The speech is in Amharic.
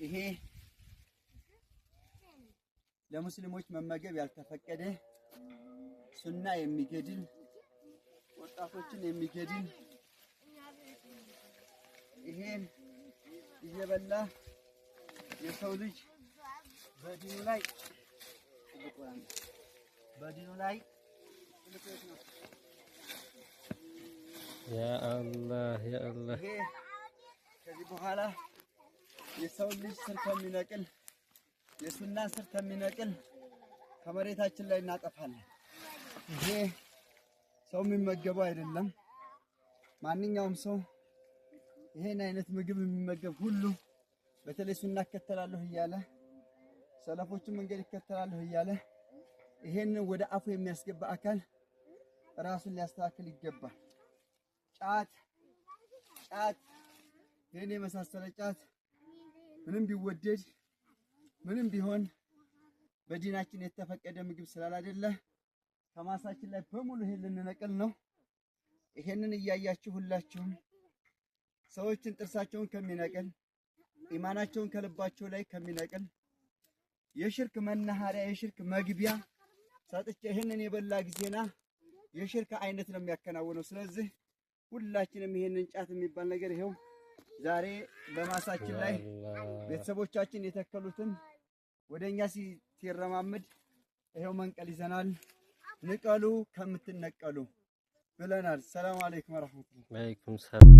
ይሄ ለሙስሊሞች መመገብ ያልተፈቀደ ሱና የሚገድል ወጣቶችን የሚገድል ይሄን እየበላ የሰው ልጅ በዲኑ ላይ ያ አላህ ይሄ ከዚህ በኋላ የሰው ልጅ ስር ከሚነቅል የሱና ስር ከሚነቅል ከመሬታችን ላይ እናጠፋለን። ይሄ ሰው የሚመገበው አይደለም። ማንኛውም ሰው ይሄን አይነት ምግብ የሚመገብ ሁሉ በተለይ ሱና እከተላለሁ እያለ ሰለፎችን መንገድ እከተላለሁ እያለ ይሄን ወደ አፉ የሚያስገባ አካል ራሱን ሊያስተካክል ይገባል። ጫት ይሄን የመሳሰለ ጫት ምንም ቢወደድ ምንም ቢሆን በዲናችን የተፈቀደ ምግብ ስላላደለ ከማሳችን ላይ በሙሉ ይሄን ልንነቅል ነው። ይሄንን እያያችሁ ሁላችሁም ሰዎችን ጥርሳቸውን ከሚነቅል ኢማናቸውን ከልባቸው ላይ ከሚነቅል የሽርክ መናኸሪያ የሽርክ መግቢያ ሰጥቼ ይሄንን የበላ ጊዜና የሽርክ አይነት ነው የሚያከናውነው። ስለዚህ ሁላችንም ይሄንን ጫት የሚባል ነገር ይሄው ዛሬ በማሳችን ላይ ቤተሰቦቻችን የተከሉትን ወደኛ ሲረማመድ ይሄው መንቀል ይዘናል። ንቀሉ ከምትነቀሉ ብለናል። ሰላም አለይኩም ወራህመቱላህ። ወአለይኩም ሰላም